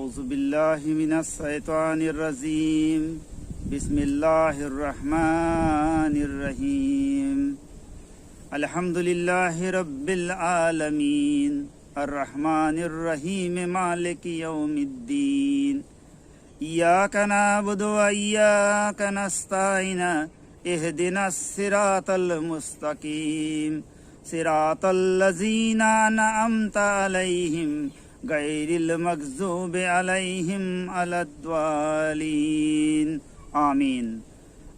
أعوذ بالله من الشيطان الرجيم بسم الله الرحمن الرحيم الحمد لله رب العالمين الرحمن الرحيم مالك يوم الدين إياك نعبد وإياك نستعين اهدنا الصراط المستقيم صراط الذين أنعمت عليهم غير المغضوب عليهم ولا الضالين آمین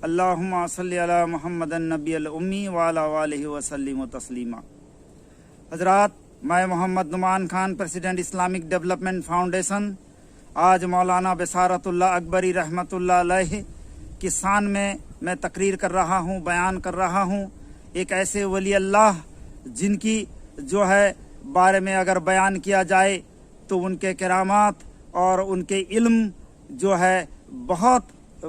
اللہم صلی علی محمد النبی الأمی وعلی آلہ وسلم تسلیما۔ حضرات، میں Muhammad Noman Khan, president Islamic development foundation, آج مولانا بصارت اللہ اکبری رحمۃ اللہ علیہ کی شان میں تقریر کر رہا ہوں، بیان کر رہا ہوں۔ ایک ایسے ولی اللہ جن کی جو ہے بارے میں اگر بیان کیا جائے تو ان کے کرامات اور ان کے علم جو ہے بہت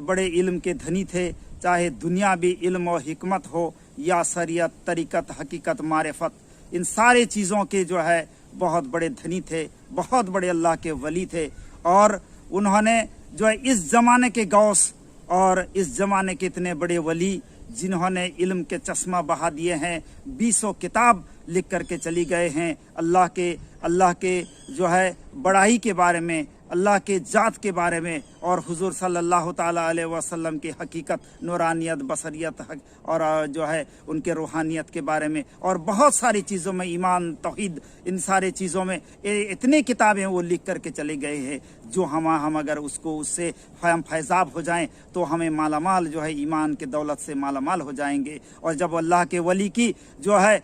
بڑے علم کے دھنی تھے، چاہے دنیاوی علم و حکمت ہو یا شریعت، طریقت، حقیقت، معرفت، ان سارے چیزوں کے جو ہے بہت بڑے دھنی تھے، بہت بڑے اللہ کے ولی تھے۔ اور انہوں نے جو ہے اس زمانے کے غوث اور اس زمانے کے اتنے بڑے ولی جنہوں نے علم کے چشمہ بہا دیے ہیں، 20 کتاب لکھ کر کے چلی گئے ہیں اللہ کے جو ہے بڑائی کے بارے میں، اللہ کے ذات کے بارے میں، اور حضور صلی اللہ تعالیٰ علیہ وسلم کی حقیقت، نورانیت، بصریت اور جو ہے ان کے روحانیت کے بارے میں، اور بہت ساری چیزوں میں، ایمان، توحید، ان سارے چیزوں میں اتنی کتابیں وہ لکھ کر کے چلے گئے ہیں جو ہم اگر اس سے ہم فیضاب ہو جائیں تو ہمیں مالا مال جو ہے ایمان کے دولت سے مالا مال ہو جائیں گے۔ اور جب اللہ کے ولی کی جو ہے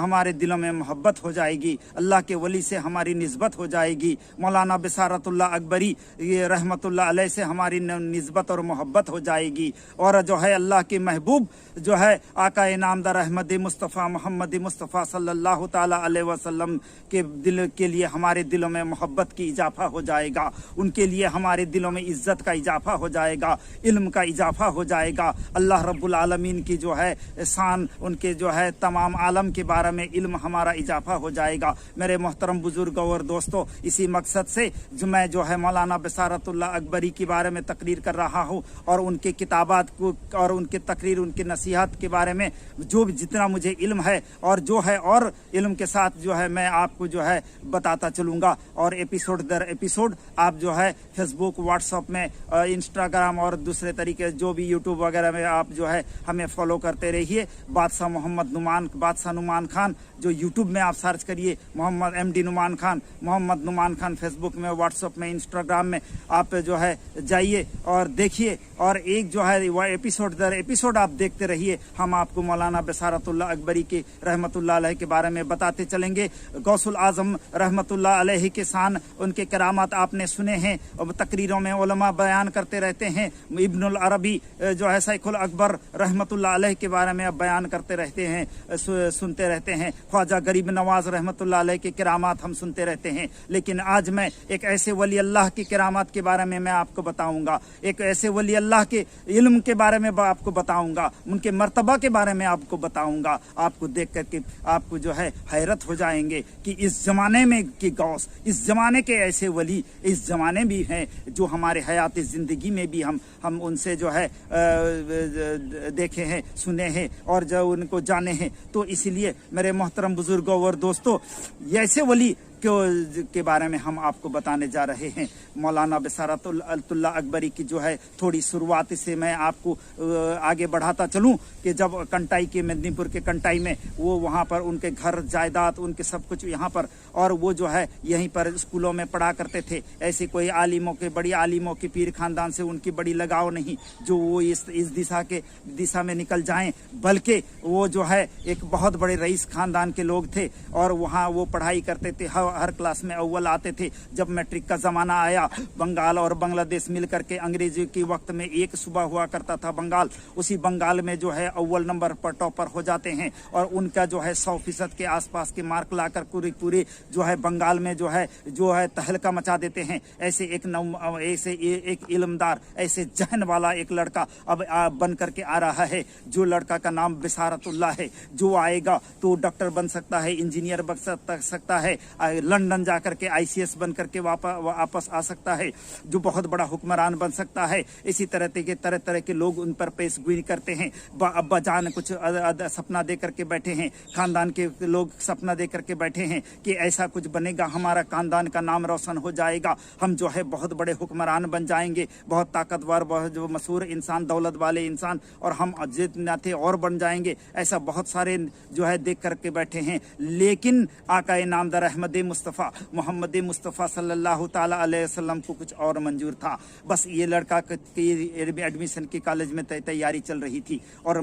ہمارے دلوں میں محبت ہو جائے گی، اللہ کے ولی سے ہماری نسبت ہو جائے گی، مولانا بصارت اللہ اکبری یہ رحمت اللہ علیہ سے ہماری نسبت اور محبت ہو جائے گی، اور جو ہے اللہ کے محبوب جو ہے آقا نامدار احمد مصطفیٰ محمد مصطفیٰ صلی اللہ تعالیٰ علیہ وسلم کے دل کے لیے ہمارے دلوں میں محبت کی اضافہ ہو جائے گا، ان کے لیے ہمارے دلوں میں عزت کا اضافہ ہو جائے گا، علم کا اضافہ ہو جائے گا۔ اللہ رب العالمین کی جو ہے شان، ان کے جو ہے تمام عالم کے بارے میں علم ہمارا اضافہ ہو جائے گا۔ میرے محترم بزرگوں اور دوستوں، اسی مقصد سے میں جو ہے مولانا بصارت اللہ اکبری کے بارے میں تقریر کر رہا ہوں، اور ان کے کتابات کو اور ان کے تقریر، ان کی نصیحت کے بارے میں جو جتنا مجھے علم ہے اور جو ہے اور علم کے ساتھ جو ہے میں آپ کو جو ہے بتاتا چلوں گا۔ اور ایپیسوڈ در ایپیسوڈ آپ جو ہے فیس بک، واٹس ایپ میں، انسٹاگرام اور دوسرے طریقے جو بھی یوٹیوب وغیرہ میں آپ جو ہے ہمیں فالو کرتے رہیے۔ بادشاہ نعمان خان جو یوٹیوب میں آپ سرچ کریے، محمد MD نعمان خان، محمد نعمان خان، فیس بک میں، واٹس ایپ میں، انسٹاگرام میں آپ جو ہے جائیے اور دیکھیے، اور ایک جو ہے وہ ایپیسوڈ در ایپیسوڈ آپ دیکھتے رہیے۔ ہم آپ کو مولانا بصارت اللہ اکبری کے رحمت اللہ علیہ کے بارے میں بتاتے چلیں گے۔ غوث العظم رحمت اللہ علیہ کے شان، ان کے کرامات آپ نے سنے ہیں، اور تقریروں میں علماء بیان کرتے رہتے ہیں۔ ابن العربی جو ہے شیخ الاکبر رحمت اللہ علیہ کے بارے میں اب بیان کرتے رہتے ہیں، سنتے رہتے ہیں۔ خواجہ غریب نواز رحمت اللہ علیہ کے کرامات ہم سنتے رہتے ہیں۔ لیکن آج میں ایک ایسے ولی اللہ کی کرامات کے بارے میں آپ کو بتاؤں گا، ایک ایسے ولی اللہ کے علم کے بارے میں آپ کو بتاؤں گا، ان کے مرتبہ کے بارے میں آپ کو بتاؤں گا۔ آپ کو دیکھ کر کے آپ کو جو ہے حیرت ہو جائیں گے کہ اس زمانے میں کی غوث، اس زمانے کے ایسے ولی اس زمانے بھی ہیں جو ہمارے حیات زندگی میں بھی ہم ان سے جو ہے دیکھے ہیں، سنے ہیں اور جو ان کو جانے ہیں۔ تو اسی لیے میرے محترم بزرگوں اور دوستوں، ایسے ولی کے بارے میں ہم آپ کو بتانے جا رہے ہیں۔ مولانا بصارت اللہ اکبری کی جو ہے تھوڑی شروعات سے میں آپ کو آگے بڑھاتا چلوں کہ جب کنٹائی کے مدنی پور کے کنٹائی میں وہ وہاں پر ان کے گھر جائیداد، ان کے سب کچھ یہاں پر، اور وہ جو ہے یہیں پر اسکولوں میں پڑھا کرتے تھے۔ ایسے کوئی عالموں کے، بڑی عالموں کے پیر خاندان سے ان کی بڑی لگاؤ نہیں جو وہ اس دشا میں نکل جائیں، بلکہ وہ جو ہے ایک بہت بڑے رئیس خاندان کے لوگ تھے، اور وہاں وہ پڑھائی کرتے تھے، ہر کلاس میں اول آتے تھے۔ جب میٹرک کا زمانہ آیا، بنگال اور بنگلہ دیش مل کر کے انگریزی کے وقت میں ایک صوبہ ہوا کرتا تھا بنگال، اسی بنگال میں جو ہے اول نمبر پر ٹاپر ہو جاتے ہیں، اور ان کا جو ہے 100% کے آس پاس کے مارک لا کر پورے جو ہے بنگال میں جو ہے تہلکہ مچا دیتے ہیں۔ ایسے ایک علمدار، ایسے ذہن والا ایک لڑکا اب بن کر کے آ رہا ہے، جو لڑکا کا نام بصارت اللہ ہے۔ جو آئے گا تو ڈاکٹر بن سکتا ہے، انجینئر بن سکتا ہے، लंदन जा करके ICS बन करके वापस आ सकता है, जो बहुत बड़ा हुक्मरान बन सकता है। इसी तरह के तरह के लोग उन पर पेशगोई करते हैं। अब्बा जान कुछ सपना दे करके बैठे हैं, खानदान के लोग सपना दे करके बैठे हैं कि ऐसा कुछ बनेगा, हमारा खानदान का नाम रोशन हो जाएगा, हम जो है बहुत बड़े हुक्मरान बन जाएंगे, बहुत ताकतवर, बहुत जो मशहूर इंसान, दौलत वाले इंसान, और हम जितना थे और बन जाएंगे। ऐसा बहुत सारे जो है देख करके बैठे हैं। लेकिन आकाए नामदार अहमद मुस्तफ़ा मोहम्मद मुस्तफ़ा सल्लल्लाहु ताला अलैहि वसल्लम को कुछ और मंजूर था। बस ये लड़का की एडमिशन की कॉलेज में तैयारी चल रही थी, और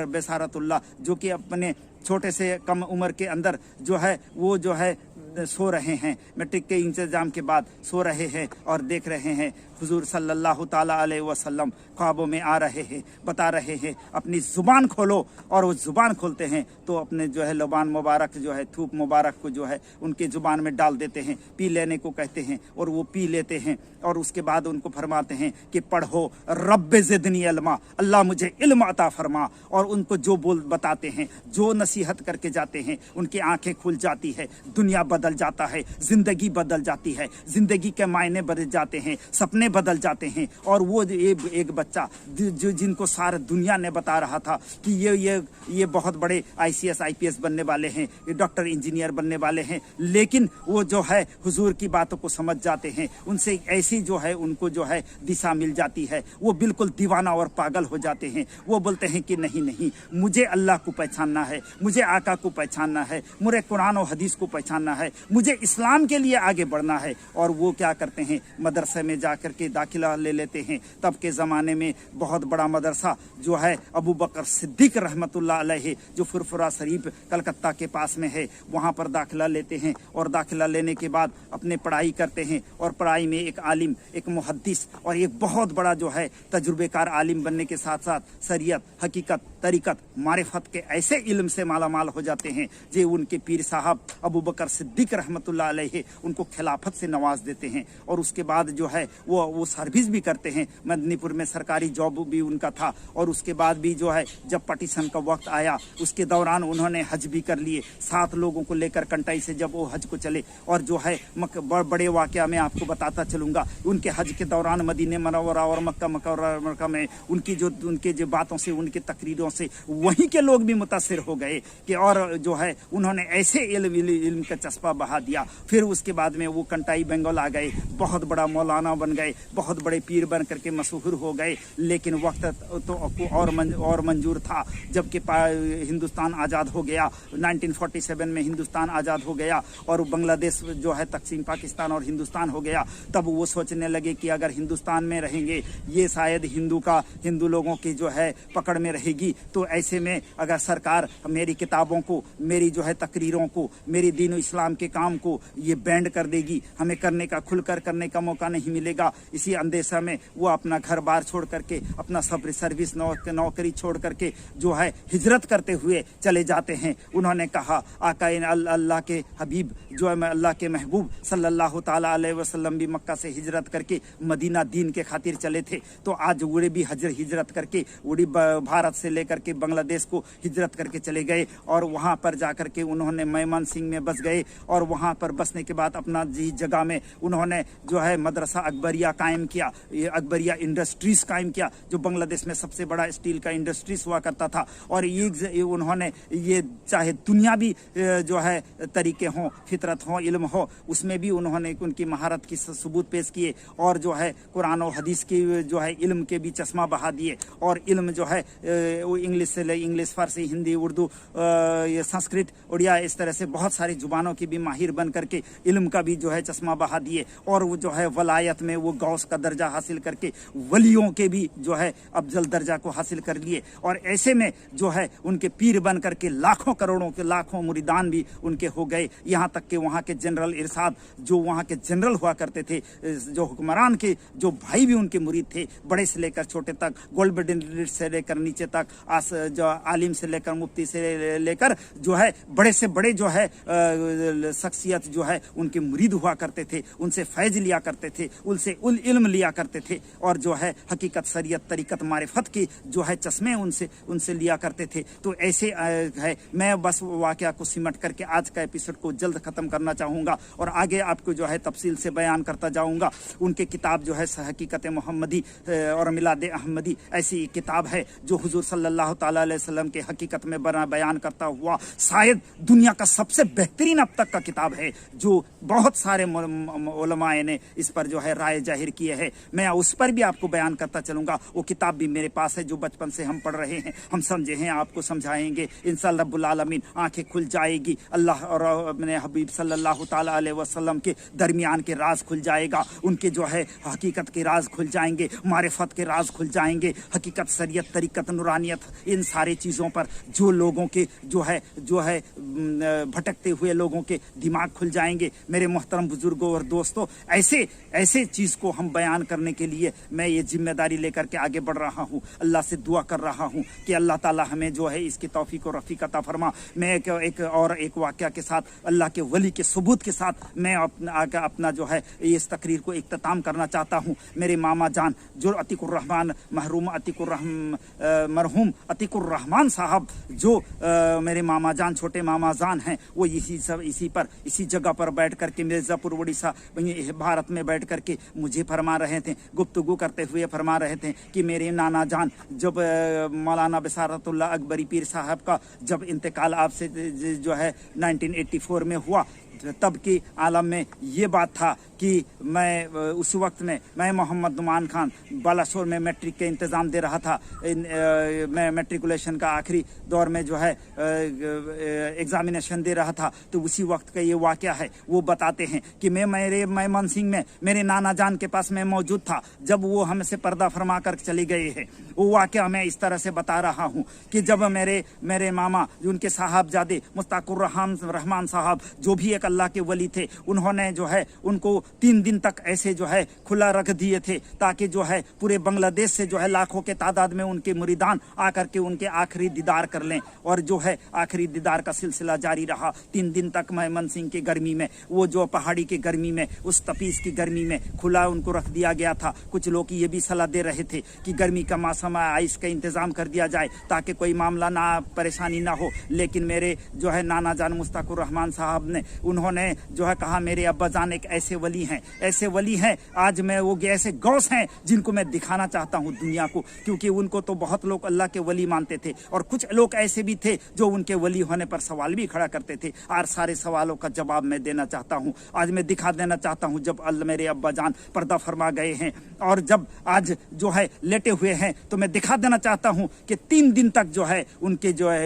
बेसारतुल्लाह जो कि अपने छोटे से कम उम्र के अंदर जो है वो जो है सो रहे हैं, मैट्रिक के इंतजाम के बाद सो रहे हैं और देख रहे हैं हुजूर सल्लल्लाहु ताला अलैहि वसल्लम ख्वाबों में आ रहे हैं, बता रहे हैं अपनी ज़ुबान खोलो, और वो ज़ुबान खोलते हैं तो अपने जो है लबान मुबारक जो है थूक मुबारक को जो है उनके ज़ुबान में डाल देते हैं, पी लेने को कहते हैं, और वो पी लेते हैं। और उसके बाद उनको फरमाते हैं कि पढ़ो रब्बे ज़िदनी इल्मा, अल्लाह मुझे इल्म अता फरमा। और उनको जो बताते हैं, जो नसीहत करके जाते हैं, उनकी आंखें खुल जाती है, दुनिया बदल जाता है, ज़िंदगी बदल जाती है, ज़िंदगी के मायने बदल जाते हैं, सपने बदल जाते हैं। और वो एक बच्चा जो जिनको सारा दुनिया ने बता रहा था कि ये बहुत बड़े ICS IPS बनने वाले हैं, ये डॉक्टर इंजीनियर बनने वाले हैं, लेकिन वो जो है हुजूर की बातों को समझ जाते हैं, उनसे ऐसी जो है उनको जो है दिशा मिल जाती है, वो बिल्कुल दीवाना और पागल हो जाते हैं। वो बोलते हैं कि नहीं नहीं, मुझे अल्लाह को पहचानना है, मुझे आका को पहचानना है, मुझे कुरान और हदीस को पहचानना है, मुझे इस्लाम के लिए आगे बढ़ना है। और वो क्या करते हैं, मदरसे में जाकर के दाखिला ले लेते हैं। तब के ज़माने में बहुत बड़ा मदरसा जो है अबू बकर सिद्दीक रहमतुल्लाह अलैहि, जो फुरफुरा शरीफ कलकत्ता के पास में है, वहाँ पर दाखिला लेते हैं। और दाखिला लेने के बाद अपने पढ़ाई करते हैं, और पढ़ाई में एक आलिम, एक मुहद्दिस और एक बहुत बड़ा जो है तजुर्बेकार आलिम बनने के साथ साथ शरीयत, हकीकत, तरीकत, मारिफत के ऐसे इल्म से माला माल हो जाते हैं जो उनके पीर साहब अबू बकर सिद्दीक रहमतुल्लाह अलैहि उनको खिलाफत से नवाज देते हैं। और उसके बाद जो है वो सर्विस भी करते हैं, मदनीपुर में सरकारी जॉब भी उनका था। और उसके बाद भी जो है जब पार्टीशन का वक्त आया, उसके दौरान उन्होंने हज भी कर लिए, 7 लोगों को लेकर कंटाई से जब वो हज को चले। और जो है बड़े वाक़या में आपको बताता चलूँगा, उनके हज के दौरान मदीने मनव्वरा और मक्का में उनके जो बातों से, उनके तकरीरों से वहीं के लोग भी मुतासिर हो गए कि और जो है उन्होंने ऐसे इल्म का चस्पा बहा दिया। फिर उसके बाद में वो कंटाई बंगाल आ गए, बहुत बड़ा मौलाना बन गए, बहुत बड़े पीर बन करके मशहूर हो गए। लेकिन वक्त तो और मंजूर था। जबकि हिंदुस्तान आज़ाद हो गया, 1947 में हिंदुस्तान आज़ाद हो गया और बांग्लादेश जो है तकसीम पाकिस्तान और हिंदुस्तान हो गया, तब वो सोचने लगे कि अगर हिंदुस्तान में रहेंगे ये शायद हिंदू लोगों की जो है पकड़ में रहेगी। तो ऐसे में अगर सरकार मेरी किताबों को, मेरी जो है तकरीरों को, मेरी दीन इस्लाम के काम को ये बैंड कर देगी, हमें खुलकर करने का मौका नहीं मिलेगा। इसी अंदेशा में वो अपना घर बार छोड़ करके, अपना सर्विस नौकरी छोड़ करके जो है हिजरत करते हुए चले जाते हैं। उन्होंने कहा आका अल्लाह के हबीब जो है अल्लाह के महबूब सल्लल्लाहु ताला अलैहि वसल्लम भी मक्का से हिजरत करके मदीना दीन के खातिर चले थे। तो आज वो भी हिजरत करके उड़ी भारत से लेकर के बांग्लादेश को हिजरत करके चले गए और वहाँ पर जाकर के उन्होंने मैमान सिंह में बस गए। और वहाँ पर बसने के बाद अपना जगह में उन्होंने जो है मदरसा अकबरिया कायम किया, ये अकबरिया इंडस्ट्रीज कायम किया, जो बांग्लादेश में सबसे बड़ा स्टील का इंडस्ट्रीज हुआ करता था। और ये उन्होंने ये चाहे दुनियावी जो है तरीके हों, फितरत हो, इल्म हो, उसमें भी उन्होंने उनकी महारत की सबूत पेश किए। और जो है कुरान और हदीस की जो है इल्म के भी चश्मा बहा दिए। और इल्म जो है वो इंग्लिश से इंग्लिश, फारसी, हिंदी, उर्दू, ये संस्कृत, उड़िया, इस तरह से बहुत सारी जुबानों की भी माहिर बन करके इल्म का भी जो है चश्मा बहा दिए। और वो जो है वलायत में वो गौस का दर्जा हासिल करके वलियों के भी जो है अफजल दर्जा को हासिल कर लिए। और ऐसे में जो है उनके पीर बन करके लाखों करोड़ों के लाखों मुरीदान भी उनके हो गए। यहाँ तक कि वहाँ के जनरल इरशाद जो वहाँ के जनरल हुआ करते थे, जो हुक्मरान के जो भाई भी उनके मुरीद थे, बड़े से लेकर छोटे तक, गोल्ड मेडल से लेकर नीचे तक, जो आलिम से लेकर मुफ्ती से लेकर जो है बड़े से बड़े जो है शख्सियत जो है उनके मुरीद हुआ करते थे, उनसे फैज़ लिया करते थे, उनसे इल्म लिया करते थे, और जो है हकीकत, शरीयत, तरीक़त, मारिफत के जो है चश्मे उनसे लिया करते थे। तो ऐसे है, मैं बस वाक़या को सिमट करके आज का एपिसोड को जल्द ख़त्म करना चाहूँगा और आगे आपको जो है तफसील से बयान करता जाऊँगा। उनके किताब जो है हकीकत मोहम्मदी और मिलाद अहमदी ऐसी किताब है जो हुजूर सल्लल्लाहु ताला अलैहि वसल्लम के हकीकत में बयान करता हुआ शायद दुनिया का सबसे बेहतरीन अब तक का किताब है, जो बहुत सारे उलमाए ने इस पर जो है राय जाहिर किए है। मैं उस पर भी आपको बयान करता चलूँगा। वो किताब भी मेरे पास है जो बचपन से हम पढ़ रहे हैं, हम समझे हैं, आपको समझाएंगे इंशाअल्लाह रब्बुल आलमीन। आँखें खुल जाएगी, अल्लाह और अपने हबीब सल्लल्लाहु ताला अलैहि वसल्लम के दरमियान के राज खुल जाएगा, उनके जो है हकीकत के राज खुल जाएंगे, मारिफत के राज खुल जाएंगे, हकीकत, शरीयत, तरीक़त, नूरानियत, इन सारे चीज़ों पर जो लोगों के जो है भटकते हुए लोगों के दिमाग खुल जाएंगे। मेरे मोहतरम बुजुर्गों और दोस्तों, ऐसे चीज़ को हम बयान करने के लिए मैं ये जिम्मेदारी लेकर के आगे बढ़ रहा हूँ। अल्लाह से दुआ कर रहा हूँ कि अल्लाह ताला हमें जो है इसकी तौफीक और रफ़ीक अता फरमा। मैं एक वाक़या के साथ, अल्लाह के वली के सबूत के साथ मैं अपना जो है इस तकरीर को इख्तिताम करना चाहता हूँ। मेरे मामा जान जो अतीकुर्रहमान मरहूम अतीकुर्रहमान साहब, जो मेरे मामा जान, छोटे मामा जान हैं, वो इसी जगह पर बैठ करके मिर्ज़ापुर उड़ीसा भारत में बैठ करके मुझे फरमा रहे थे, गुफ्तगू करते हुए फरमा रहे थे कि मेरे नाना जान, जब मौलाना बिसारतुल्लाह अकबरी पीर साहब का जब इंतकाल आपसे जो है 1984 में हुआ, तब की आलम में ये बात था कि मैं उस वक्त में मैं मोहम्मद नुमान खान बालासोर में मैट्रिक के इंतज़ाम दे रहा था। मैं मैट्रिकुलेशन का आखिरी दौर में जो है एग्ज़ामिनेशन दे रहा था। तो उसी वक्त का ये वाक़या है। वो बताते हैं कि मैं मनसिंह में मेरे नाना जान के पास मैं मौजूद था जब वो हमसे पर्दा फरमा कर चले गए हैं। वो वाक़या मैं इस तरह से बता रहा हूँ कि जब मेरे मामा, उनके साहबजादे मुस्ताकुर रहमान साहब, जो भी एक अल्लाह के वली थे, उन्होंने जो है उनको 3 दिन तक ऐसे जो है खुला रख दिए थे ताकि जो है पूरे बांग्लादेश से जो है लाखों के तादाद में उनके मुरीदान आकर के उनके आखिरी दीदार कर लें। और जो है आखिरी दीदार का सिलसिला जारी रहा 3 दिन तक। मेमन सिंह की गर्मी में, वो जो पहाड़ी की गर्मी में, उस तपीस की गर्मी में खुला उनको रख दिया गया था। कुछ लोग ये भी सलाह दे रहे थे कि गर्मी का मौसम है, आइस का इंतज़ाम कर दिया जाए ताकि कोई मामला ना, परेशानी ना हो। लेकिन मेरे जो है नाना जान मुस्ताकुर रहमान साहब ने, उन्होंने जो है कहा मेरे अब्बा जान एक ऐसे वली हैं, आज मैं वो ऐसे गौस हैं जिनको मैं दिखाना चाहता हूँ दुनिया को, क्योंकि उनको तो बहुत लोग अल्लाह के वली मानते थे और कुछ लोग ऐसे भी थे जो उनके वली होने पर सवाल भी खड़ा करते थे। और सारे सवालों का जवाब मैं देना चाहता हूँ। आज मैं दिखा देना चाहता हूँ जब मेरे अब्बा जान पर्दा फरमा गए हैं और जब आज जो है लेटे हुए हैं, तो मैं दिखा देना चाहता हूँ कि 3 दिन तक जो है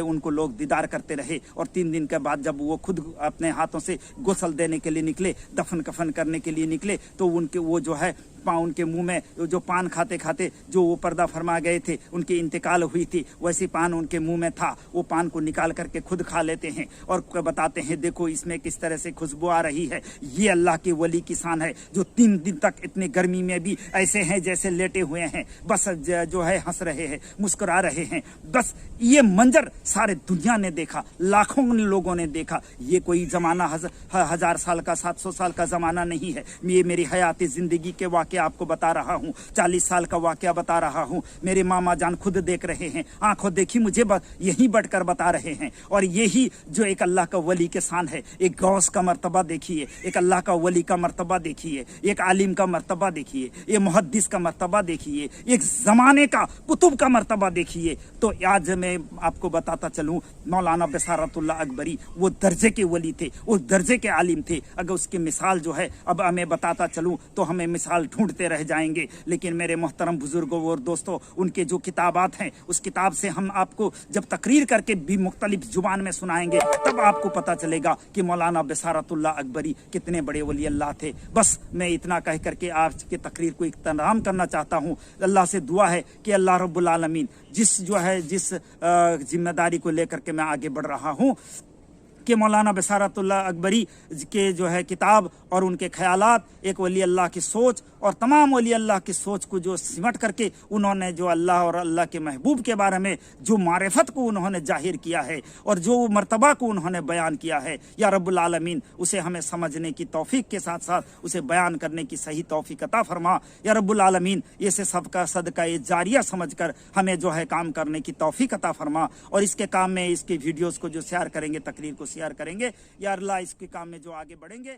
उनको लोग दीदार करते रहे। और 3 दिन के बाद जब वो खुद अपने हाथों से गुस्ल देने के लिए निकले, दफन कफन करने के लिए निकले, तो वो जो है उनके मुंह में जो पान खाते खाते जो वो पर्दा फरमा गए थे, उनकी इंतकाल हुई थी, वैसी पान उनके मुंह में था। वो पान को निकाल करके खुद खा लेते हैं और बताते हैं देखो इसमें किस तरह से खुशबू आ रही है। ये अल्लाह के वली की शान है जो 3 दिन तक इतनी गर्मी में भी ऐसे हैं जैसे लेटे हुए हैं, बस जो है हंस रहे हैं, मुस्कुरा रहे हैं। बस ये मंजर सारे दुनिया ने देखा, लाखों लोगों ने देखा। ये कोई जमाना 1000 साल का, 700 साल का जमाना नहीं है। ये मेरी हयाती जिंदगी के वाक़या आपको बता रहा हूँ, 40 साल का वाक़या बता रहा हूँ। मेरे मामा जान खुद देख रहे हैं, आंखों देखी मुझे यहीं बैठकर बता रहे हैं। और यही जो एक अल्लाह का वली के शान है, एक गौस का मर्तबा देखिए, एक अल्लाह का वली का मर्तबा देखिए, एक आलिम का मर्तबा देखिए, एक मुहद्दिस का मर्तबा देखिए, एक ज़माने का कुतुब का मर्तबा देखिए। तो आज मैं आपको बताता चलूँ, मौलाना बिसारतुल्लाह अकबरी वो दर्जे के वली थे, वो दर्जे के आलिम थे। अगर उसकी मिसाल जो है अब हमें बताता चलूँ तो हमें मिसाल ढूंढते रह जाएंगे। लेकिन मेरे मोहतरम बुजुर्गों और दोस्तों, उनके जो किताबात हैं, उस किताब से हम आपको जब तकरीर करके भी मुख्तलिफ जुबान में सुनाएंगे, तब आपको पता चलेगा कि मौलाना बिसारतुल्लाह अकबरी कितने बड़े वली अल्लाह थे। बस मैं इतना कह करके आज की तकरीर को इख्तिताम करना चाहता हूँ। अल्लाह से दुआ है कि अल्लाह रब्बुल आलमीन जिस जिम्मेदारी को लेकर के मैं आगे बढ़ रहा हूँ, کہ مولانا بصارتullah اکبری کے جو ہے کتاب اور ان کے خیالات ایک ولی اللہ کی سوچ اور تمام ولی اللہ کی سوچ کو جو سمٹ کر کے انہوں نے جو اللہ اور اللہ کے محبوب کے بارے میں جو معرفت کو انہوں نے ظاہر کیا ہے اور جو مرتبہ کو انہوں نے بیان کیا ہے، یا رب العالمین اسے ہمیں سمجھنے کی توفیق کے ساتھ ساتھ اسے بیان کرنے کی صحیح توفیق عطا فرما۔ یا رب العالمین اسے سب کا صدقہ جاریہ سمجھ کر ہمیں جو ہے کام کرنے کی توفیق عطا فرما، اور اس کے کام میں اس کی ویڈیوز کو جو شیئر کریں گے، تقریر کو شیئر کریں گے، یا اللہ اس کے کام میں جو آگے بڑھیں گے۔